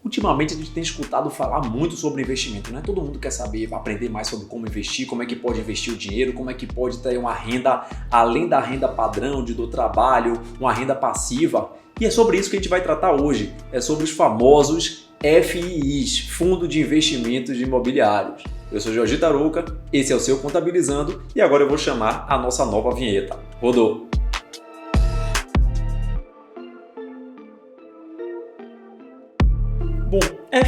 Ultimamente a gente tem escutado falar muito sobre investimento, né? Todo mundo quer saber, aprender mais sobre como investir, como é que pode investir o dinheiro, como é que pode ter uma renda além da renda padrão do trabalho, uma renda passiva. E é sobre isso que a gente vai tratar hoje, é sobre os famosos FIIs, Fundo de Investimentos Imobiliários. Eu sou Jorge Tarouca, esse é o seu Contabilizando e agora eu vou chamar a nossa nova vinheta. Rodou! Bom,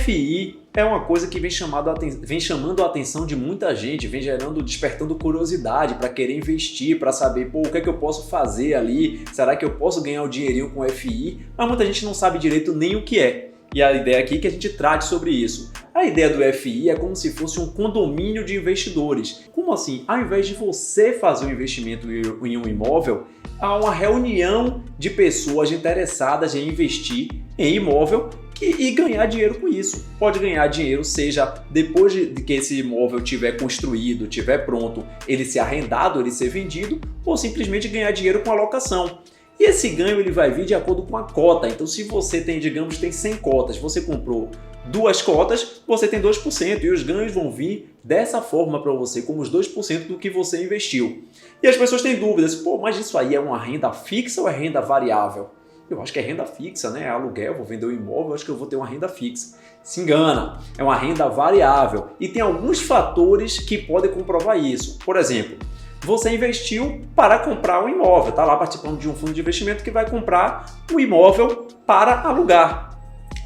FII é uma coisa que vem chamando a atenção de muita gente, vem despertando curiosidade para querer investir, para saber, o que é que eu posso fazer ali? Será que eu posso ganhar o dinheirinho com FII? Mas muita gente não sabe direito nem o que é. E a ideia aqui é que a gente trate sobre isso. A ideia do FII é como se fosse um condomínio de investidores. Como assim? Ao invés de você fazer um investimento em um imóvel, há uma reunião de pessoas interessadas em investir em imóvel e ganhar dinheiro com isso. Pode ganhar dinheiro, seja depois de que esse imóvel tiver construído, estiver pronto, ele ser arrendado, ele ser vendido, ou simplesmente ganhar dinheiro com a locação. E esse ganho ele vai vir de acordo com a cota. Então, se você tem, digamos, tem 100 cotas, você comprou 2 cotas, você tem 2%. E os ganhos vão vir dessa forma para você, como os 2% do que você investiu. E as pessoas têm dúvidas, mas isso aí é uma renda fixa ou é renda variável? Eu acho que é renda fixa, né? É aluguel, vou vender um imóvel, acho que eu vou ter uma renda fixa. Se engana, é uma renda variável. E tem alguns fatores que podem comprovar isso. Por exemplo, você investiu para comprar um imóvel, está lá participando de um fundo de investimento que vai comprar um imóvel para alugar.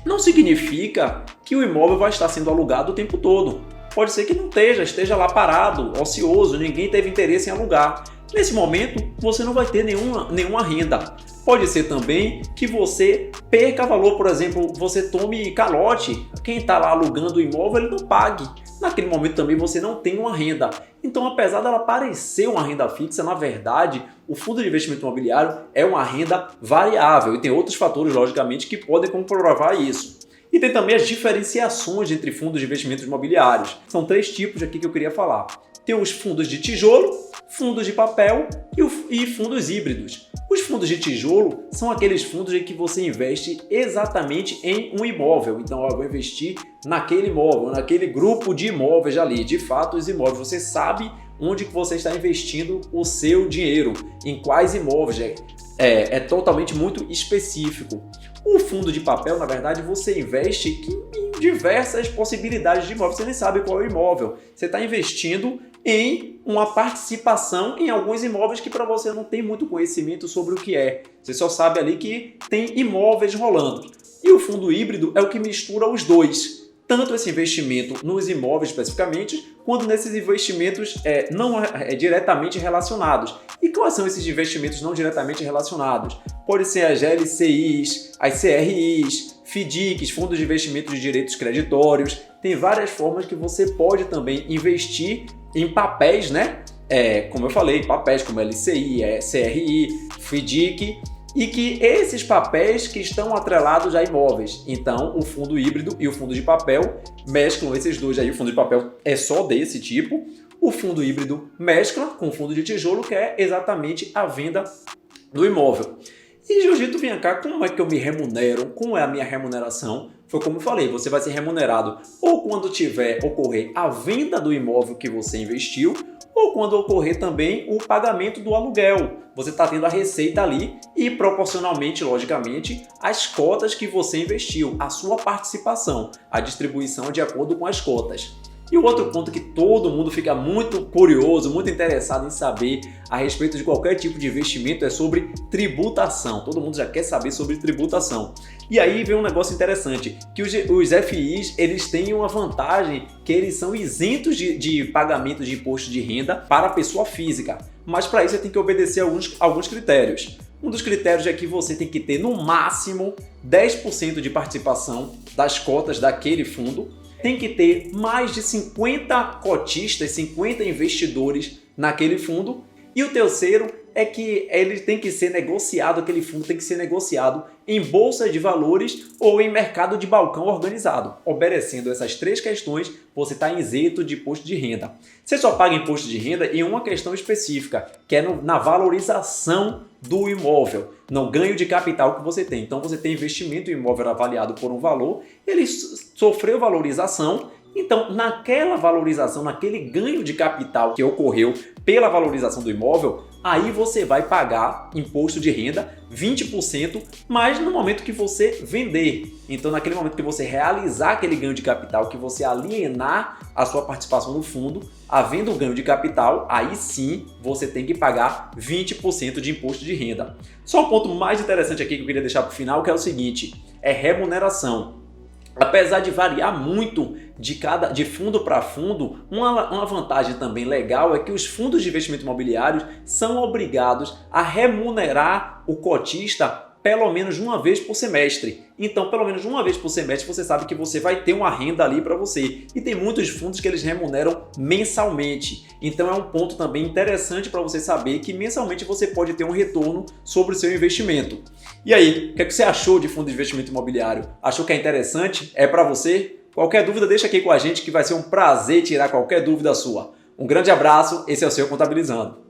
Não significa que o imóvel vai estar sendo alugado o tempo todo. Pode ser que não esteja lá parado, ocioso, ninguém teve interesse em alugar. Nesse momento, você não vai ter nenhuma renda. Pode ser também que você perca valor, por exemplo, você tome calote. Quem está lá alugando o imóvel, ele não pague. Naquele momento também você não tem uma renda. Então, apesar dela parecer uma renda fixa, na verdade, o fundo de investimento imobiliário é uma renda variável. E tem outros fatores, logicamente, que podem comprovar isso. E tem também as diferenciações entre fundos de investimentos imobiliários. São 3 tipos aqui que eu queria falar. Tem os fundos de tijolo, fundos de papel e fundos híbridos. Os fundos de tijolo são aqueles fundos em que você investe exatamente em um imóvel. Então, eu vou investir naquele imóvel, naquele grupo de imóveis ali. De fato, os imóveis, você sabe onde que você está investindo o seu dinheiro, em quais imóveis. É totalmente muito específico. O fundo de papel, na verdade, você investe em diversas possibilidades de imóvel. Você nem sabe qual é o imóvel. Você está investindo em uma participação em alguns imóveis que para você não tem muito conhecimento sobre o que é. Você só sabe ali que tem imóveis rolando. E o fundo híbrido é o que mistura os dois. Tanto esse investimento nos imóveis especificamente, quanto nesses investimentos não diretamente relacionados. E quais são esses investimentos não diretamente relacionados? Pode ser as LCIs, as CRIs, FDICs, fundos de investimento de direitos creditórios. Tem várias formas que você pode também investir em papéis, né? Como eu falei, papéis como LCI, CRI, FDIC, e que esses papéis que estão atrelados a imóveis. Então, o fundo híbrido e o fundo de papel mesclam esses dois aí. O fundo de papel é só desse tipo. O fundo híbrido mescla com o fundo de tijolo, que é exatamente a venda do imóvel. E, Jorgito, vem cá, como é que eu me remunero? Como é a minha remuneração? Foi como eu falei, você vai ser remunerado ou quando ocorrer a venda do imóvel que você investiu, ou quando ocorrer também o pagamento do aluguel. Você está tendo a receita ali e proporcionalmente, logicamente, as cotas que você investiu, a sua participação, a distribuição de acordo com as cotas. E o outro ponto que todo mundo fica muito curioso, muito interessado em saber a respeito de qualquer tipo de investimento é sobre tributação. Todo mundo já quer saber sobre tributação. E aí vem um negócio interessante, que os FIIs eles têm uma vantagem que eles são isentos de pagamento de imposto de renda para a pessoa física. Mas para isso você tem que obedecer alguns critérios. Um dos critérios é que você tem que ter no máximo 10% de participação das cotas daquele fundo. Tem que ter mais de 50 cotistas, 50 investidores naquele fundo. E o terceiro é que ele tem que ser negociado, aquele fundo tem que ser negociado em bolsa de valores ou em mercado de balcão organizado. Obedecendo essas 3 questões, você está isento de imposto de renda. Você só paga imposto de renda em uma questão específica, que é na valorização do imóvel, não ganho de capital que você tem. Então você tem investimento em imóvel avaliado por um valor, ele sofreu valorização. Então, naquela valorização, naquele ganho de capital que ocorreu pela valorização do imóvel, aí você vai pagar imposto de renda 20%, mas no momento que você vender. Então, naquele momento que você realizar aquele ganho de capital, que você alienar a sua participação no fundo, havendo ganho de capital, aí sim você tem que pagar 20% de imposto de renda. Só um ponto mais interessante aqui que eu queria deixar para o final, que é o seguinte, é remuneração. Apesar de variar muito de fundo para fundo, uma vantagem também legal é que os fundos de investimento imobiliários são obrigados a remunerar o cotista pelo menos uma vez por semestre. Então, pelo menos uma vez por semestre, você sabe que você vai ter uma renda ali para você. E tem muitos fundos que eles remuneram mensalmente. Então, é um ponto também interessante para você saber que mensalmente você pode ter um retorno sobre o seu investimento. E aí, o que você achou de fundo de investimento imobiliário? Achou que é interessante? É para você? Qualquer dúvida, deixa aqui com a gente que vai ser um prazer tirar qualquer dúvida sua. Um grande abraço, esse é o seu Contabilizando.